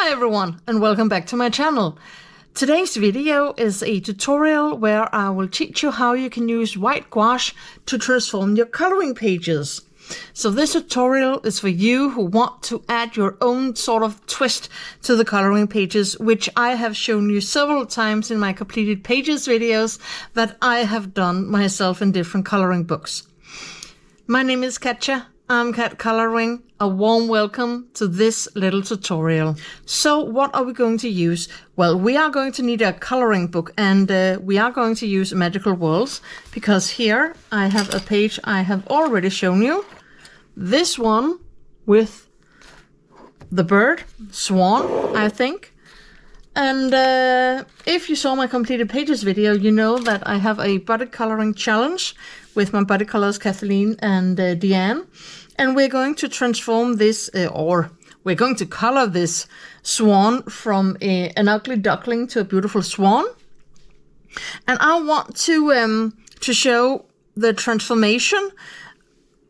Hi everyone, and welcome back to my channel. Today's video is a tutorial where I will teach you how you can use white gouache to transform your coloring pages. So this tutorial is for you who want to add your own sort of twist to the coloring pages, which I have shown you several times in my completed pages videos that I have done myself in different coloring books. My name is Katja. I'm CatColouring. A warm welcome to this little tutorial. So what are we going to use? Well, we are going to need a coloring book, and we are going to use Magical Worlds, because here I have a page I have already shown you. This one with the bird, swan, I think. And if you saw my completed pages video, you know that I have a body coloring challenge with my body colors Kathleen and Deanne. And we're going to transform this, or we're going to color this swan from an ugly duckling to a beautiful swan. And I want to show the transformation,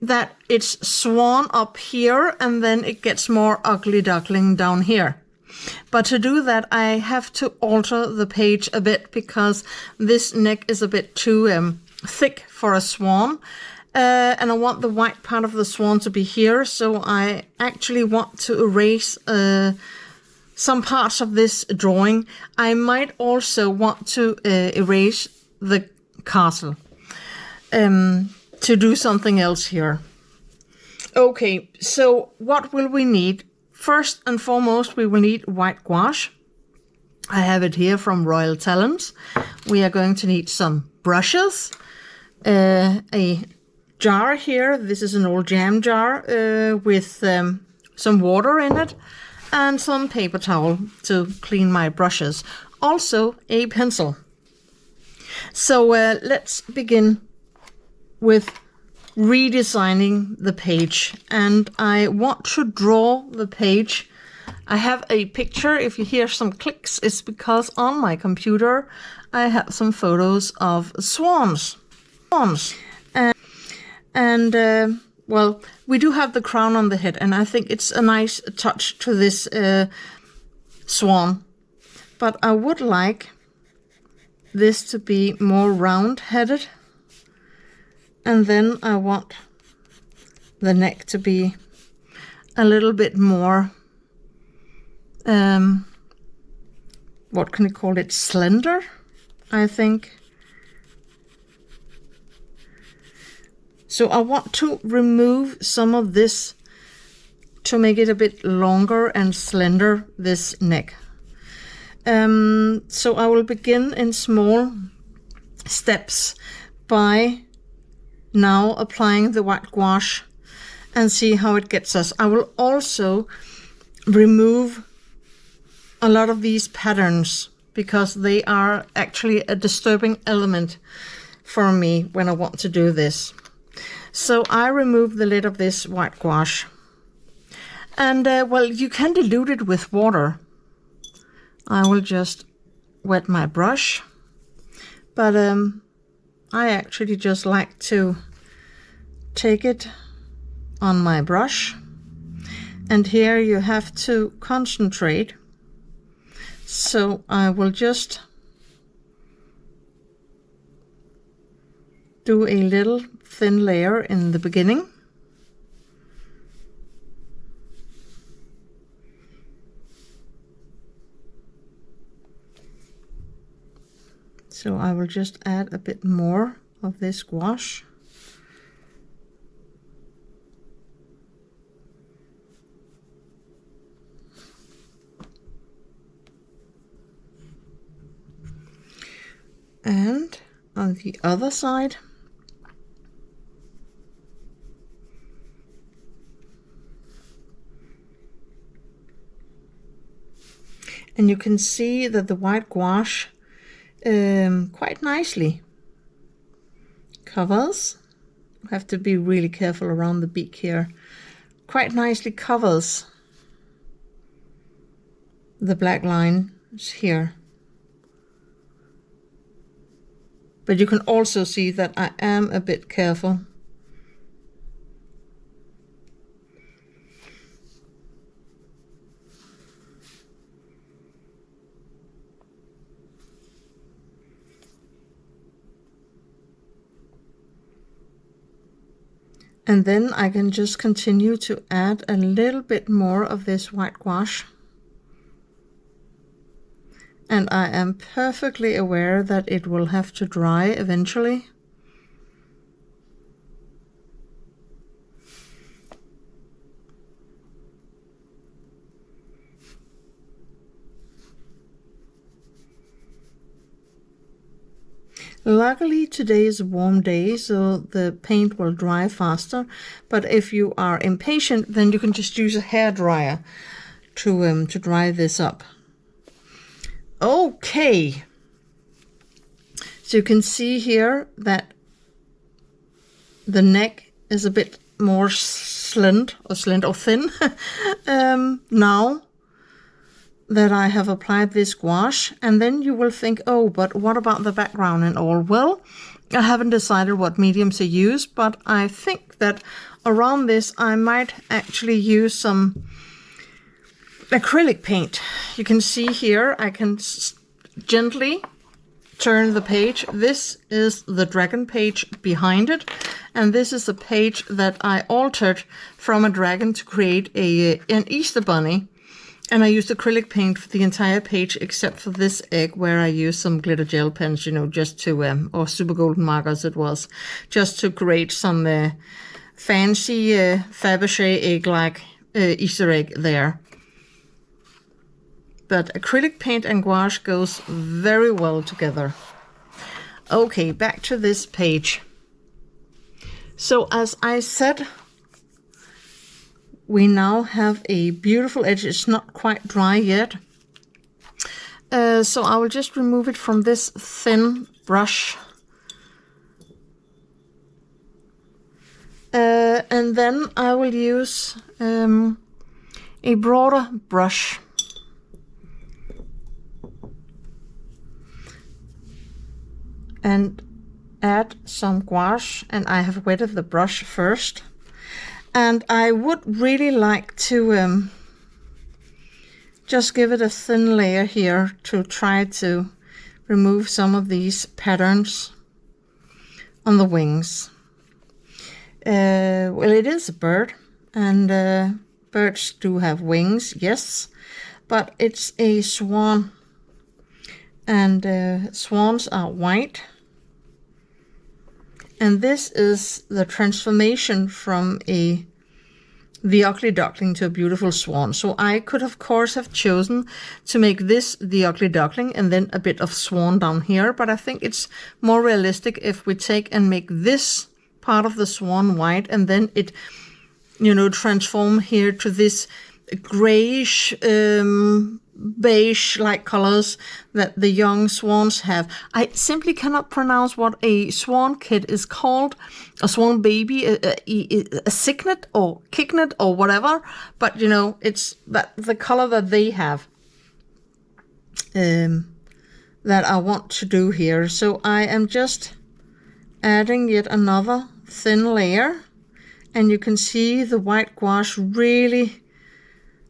that it's swan up here and then it gets more ugly duckling down here. But to do that, I have to alter the page a bit because this neck is a bit too thick for a swan. And I want the white part of the swan to be here, so I actually want to erase some parts of this drawing. I might also want to erase the castle to do something else here. Okay, so what will we need? First and foremost, we will need white gouache. I have it here from Royal Talents. We are going to need some brushes, a jar here. This is an old jam jar with some water in it, and some paper towel to clean my brushes. Also a pencil. So let's begin with redesigning the page, and I want to draw the page. I have a picture. If you hear some clicks, it's because on my computer I have some photos of swans. And well, we do have the crown on the head, and I think it's a nice touch to this swan. But I would like this to be more round-headed. And then I want the neck to be a little bit more, what can you call it, slender, I think. So I want to remove some of this to make it a bit longer and slender, this neck. So I will begin in small steps by now applying the white gouache and see how it gets us. I will also remove a lot of these patterns because they are actually a disturbing element for me when I want to do this. So I remove the lid of this white gouache. And well, you can dilute it with water. I will just wet my brush. But I actually just like to take it on my brush, and here you have to concentrate. So I will just do a little thin layer in the beginning. So I will just add a bit more of this gouache. And on the other side, and you can see that the white gouache quite nicely covers. Have to be really careful around the beak here. Quite nicely covers the black line here. But you can also see that I am a bit careful. And then I can just continue to add a little bit more of this white gouache. And I am perfectly aware that it will have to dry eventually. Luckily today is a warm day, so the paint will dry faster, but if you are impatient, then you can just use a hairdryer to dry this up. Okay, so you can see here that the neck is a bit more thin now that I have applied this gouache. And then you will think, oh, but what about the background and all? Well, I haven't decided what medium to use, but I think that around this I might actually use some acrylic paint. You can see here I can gently turn the page. This is the dragon page behind it, and this is the page that I altered from a dragon to create an Easter bunny. And I used acrylic paint for the entire page except for this egg, where I used some glitter gel pens, you know, just to, or super golden markers it was, just to create some fancy Fabergé egg-like Easter egg there. But acrylic paint and gouache goes very well together. Okay, back to this page. So as I said, we now have a beautiful edge. It's not quite dry yet. So I will just remove it from this thin brush. And then I will use a broader brush. And add some gouache, and I have wetted the brush first. And I would really like to just give it a thin layer here to try to remove some of these patterns on the wings. Well, it is a bird, and birds do have wings, yes, but it's a swan, and swans are white. And this is the transformation from the ugly duckling to a beautiful swan. So I could, of course, have chosen to make this the ugly duckling and then a bit of swan down here. But I think it's more realistic if we take and make this part of the swan white, and then it, you know, transform here to this grayish, beige-like colors that the young swans have. I simply cannot pronounce what a swan kid is called, a swan baby, a cygnet or kignet or whatever, but you know, it's that the color that they have that I want to do here. So I am just adding yet another thin layer, and you can see the white gouache really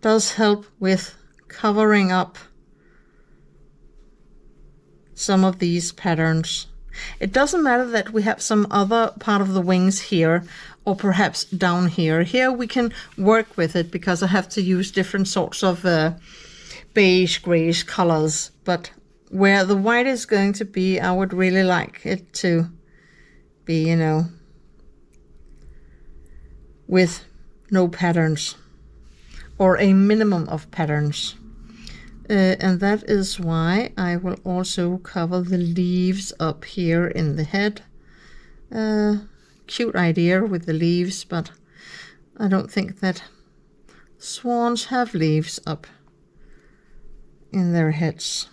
does help with covering up some of these patterns. It doesn't matter that we have some other part of the wings here, or perhaps down here. Here we can work with it because I have to use different sorts of beige, grayish colors. But where the white is going to be, I would really like it to be, you know, with no patterns, or a minimum of patterns. And that is why I will also cover the leaves up here in the head. Cute idea with the leaves, but I don't think that swans have leaves up in their heads.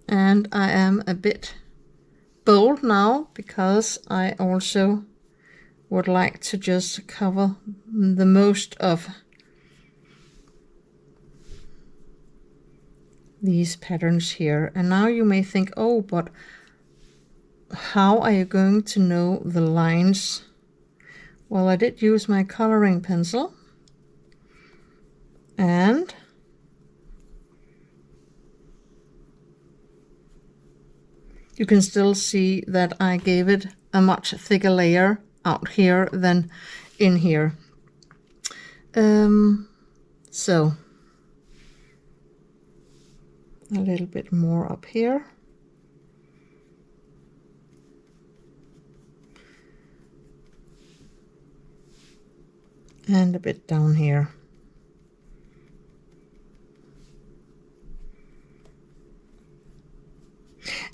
And I am a bit bold now because I also would like to just cover the most of these patterns here. And now you may think, oh, but how are you going to know the lines? Well, I did use my coloring pencil, and you can still see that I gave it a much thicker layer out here than in here. So a little bit more up here. And a bit down here.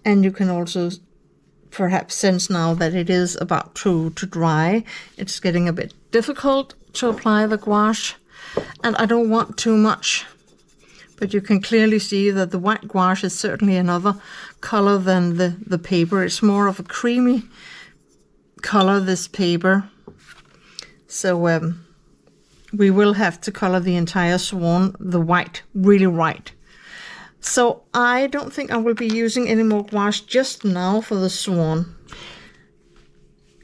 And you can also perhaps sense now that it is about to dry. It's getting a bit difficult to apply the gouache, and I don't want too much. But you can clearly see that the white gouache is certainly another color than the paper. It's more of a creamy color, this paper. So we will have to color the entire swan the white, really white. So I don't think I will be using any more gouache just now for the swan.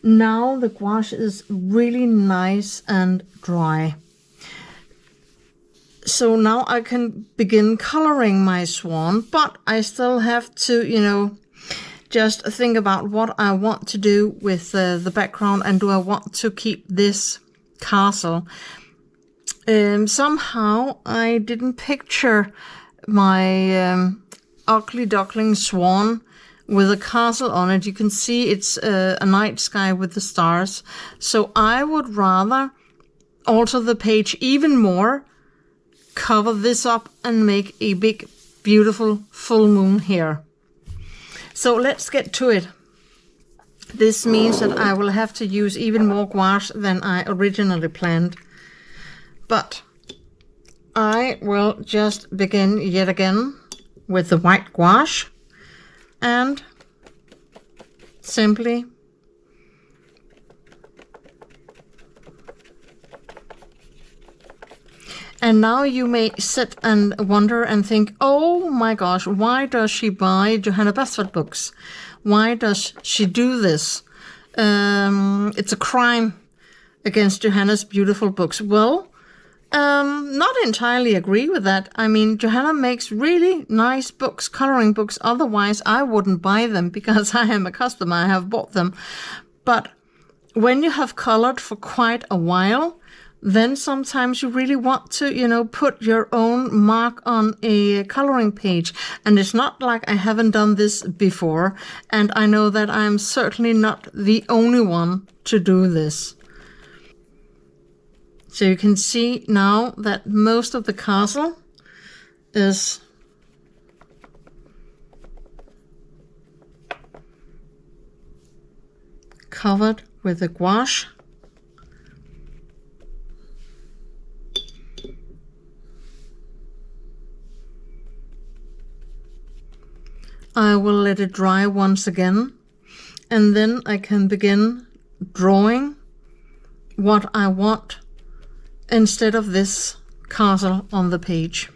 Now the gouache is really nice and dry. So now I can begin coloring my swan, but I still have to, you know, just think about what I want to do with the background, and do I want to keep this castle. Somehow I didn't picture my ugly duckling swan with a castle on it. You can see it's a night sky with the stars. So I would rather alter the page even more, cover this up and make a big, beautiful full moon here. So let's get to it. This means that I will have to use even more gouache than I originally planned. But I will just begin yet again with the white gouache and simply and now you may sit and wonder and think, oh my gosh, why does she buy Johanna Basford books? Why does she do this? It's a crime against Johanna's beautiful books. Well, not entirely agree with that. I mean, Johanna makes really nice books, coloring books. Otherwise, I wouldn't buy them because I am a customer. I have bought them. But when you have colored for quite a while, then sometimes you really want to, you know, put your own mark on a coloring page. And it's not like I haven't done this before. And I know that I'm certainly not the only one to do this. So you can see now that most of the castle is covered with the gouache. I will let it dry once again, and then I can begin drawing what I want instead of this castle on the page.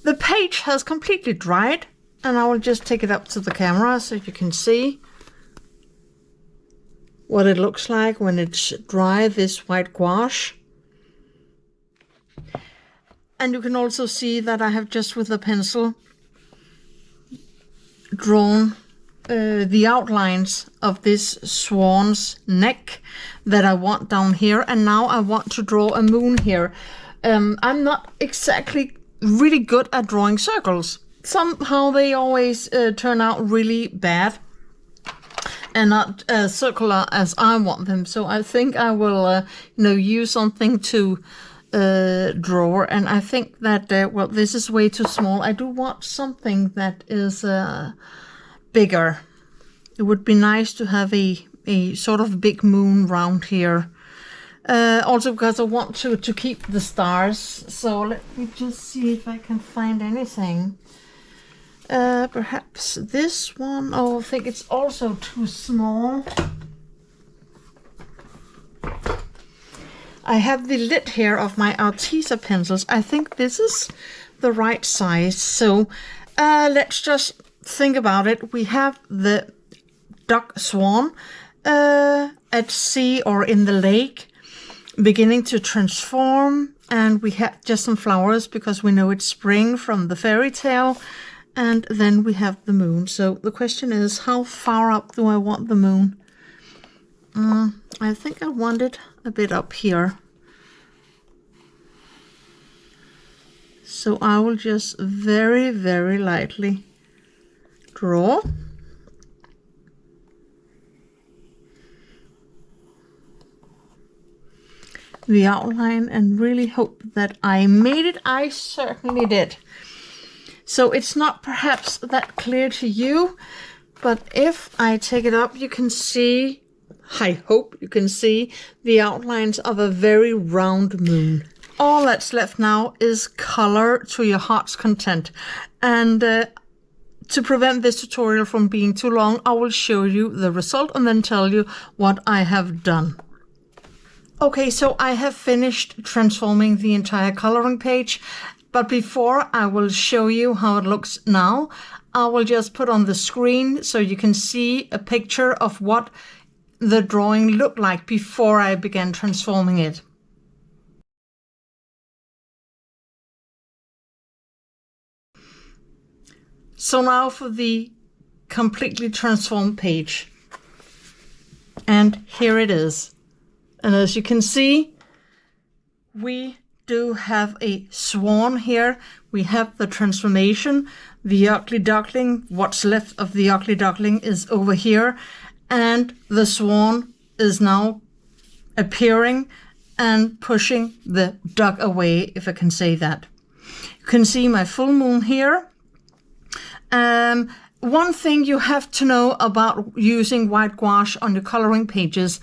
The page has completely dried, and I will just take it up to the camera so you can see what it looks like when it's dry, this white gouache. And you can also see that I have just with a pencil drawn the outlines of this swan's neck that I want down here, and now I want to draw a moon here. I'm not exactly really good at drawing circles. Somehow they always turn out really bad and not as circular as I want them. So I think I will use something to draw, and I think that well, this is way too small. I do want something that is bigger. It would be nice to have a sort of big moon round here. Also because I want to keep the stars. So let me just see if I can find anything. Perhaps this one. Oh, I think it's also too small. I have the lid here of my Arteza pencils. I think this is the right size. So let's just think about it. We have the duck swan at sea or in the lake beginning to transform, and we have just some flowers because we know it's spring from the fairy tale, and then we have the moon. So the question is, how far up do I want the moon? I think I want it a bit up here. So I will just very, very lightly draw. The outline and really hope that I made it. I certainly did. So it's not perhaps that clear to you, but if I take it up, you can see, I hope you can see, the outlines of a very round moon. All that's left now is color to your heart's content. And to prevent this tutorial from being too long, I will show you the result and then tell you what I have done. Okay, so I have finished transforming the entire coloring page, but before I will show you how it looks now, I will just put on the screen so you can see a picture of what the drawing looked like before I began transforming it. So now for the completely transformed page. And here it is. And as you can see, we do have a swan here. We have the transformation, the ugly duckling. What's left of the ugly duckling is over here. And the swan is now appearing and pushing the duck away, if I can say that. You can see my full moon here. One thing you have to know about using white gouache on your coloring pages,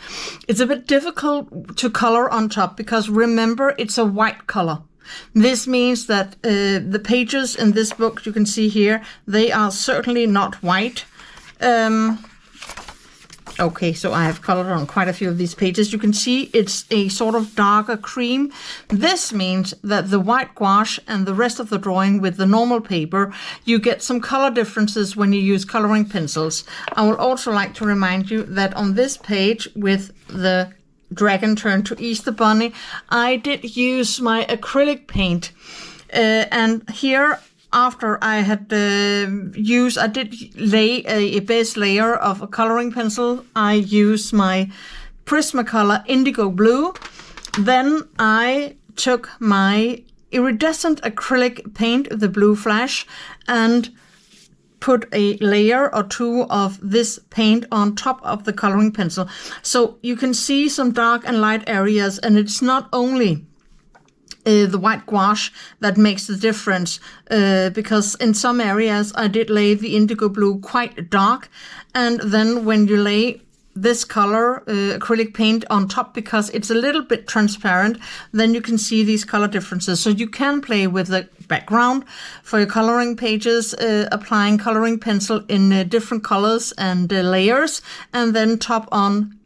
it's a bit difficult to color on top because remember, it's a white color. This means that the pages in this book you can see here, they are certainly not white. Okay, so I have colored on quite a few of these pages. You can see it's a sort of darker cream. This means that the white gouache and the rest of the drawing with the normal paper, you get some color differences when you use coloring pencils. I would also like to remind you that on this page with the dragon turned to Easter Bunny, I did use my acrylic paint. And here, after I had I did lay a base layer of a coloring pencil. I used my Prismacolor Indigo Blue. Then I took my iridescent acrylic paint, the Blue Flash, and put a layer or two of this paint on top of the coloring pencil. So you can see some dark and light areas, and it's not only the white gouache that makes the difference, because in some areas I did lay the indigo blue quite dark, and then when you lay this color acrylic paint on top, because it's a little bit transparent, then you can see these color differences. So you can play with the background for your coloring pages, applying coloring pencil in different colors and layers, and then top on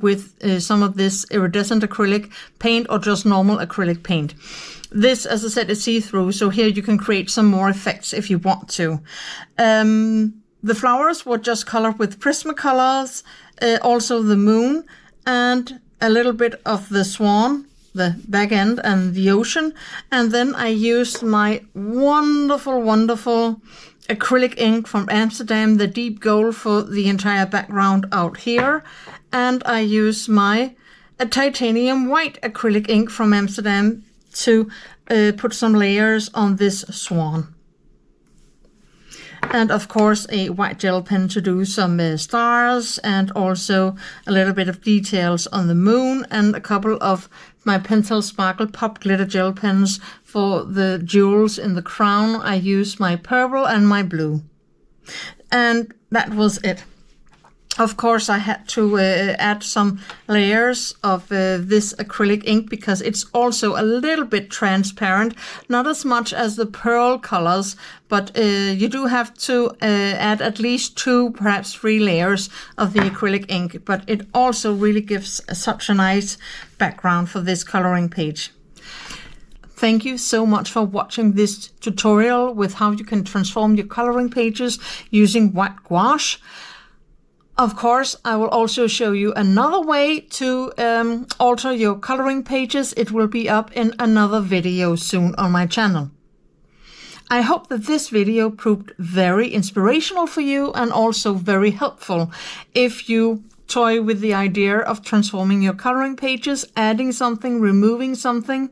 with some of this iridescent acrylic paint or just normal acrylic paint. This, as I said, is see-through, so here you can create some more effects if you want to. The flowers were just colored with Prismacolors, also the moon, and a little bit of the swan, the back end, and the ocean. And then I used my wonderful, wonderful acrylic ink from Amsterdam, the deep gold, for the entire background out here. And I used my titanium white acrylic ink from Amsterdam to put some layers on this swan. And of course a white gel pen to do some stars, and also a little bit of details on the moon, and a couple of my Pencil Sparkle Pop Glitter gel pens for the jewels in the crown. I used my purple and my blue. And that was it. Of course, I had to add some layers of this acrylic ink because it's also a little bit transparent, not as much as the pearl colors, but you do have to add at least 2, perhaps 3 layers of the acrylic ink, but it also really gives such a nice background for this coloring page. Thank you so much for watching this tutorial with how you can transform your coloring pages using white gouache. Of course, I will also show you another way to alter your coloring pages. It will be up in another video soon on my channel. I hope that this video proved very inspirational for you and also very helpful if you toy with the idea of transforming your coloring pages, adding something, removing something,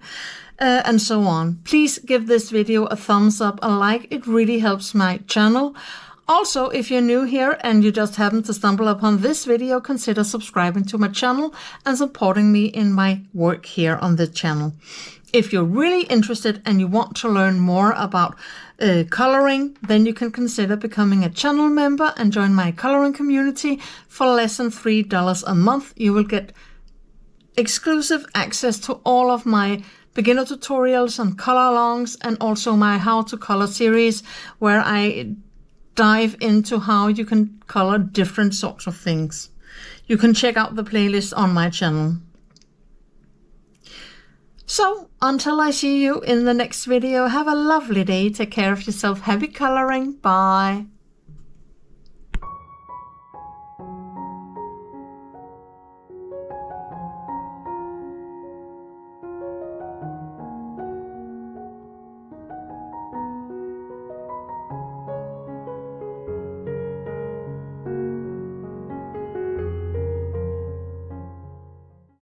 and so on. Please give this video a thumbs up, a like. It really helps my channel. Also, if you're new here and you just happen to stumble upon this video, consider subscribing to my channel and supporting me in my work here on the channel. If you're really interested and you want to learn more about coloring, then you can consider becoming a channel member and join my coloring community. For less than $3 a month, you will get exclusive access to all of my beginner tutorials and color alongs, and also my how to color series, where I dive into how you can color different sorts of things. You can check out the playlist on my channel. So, until I see you in the next video, have a lovely day. Take care of yourself. Happy coloring. Bye.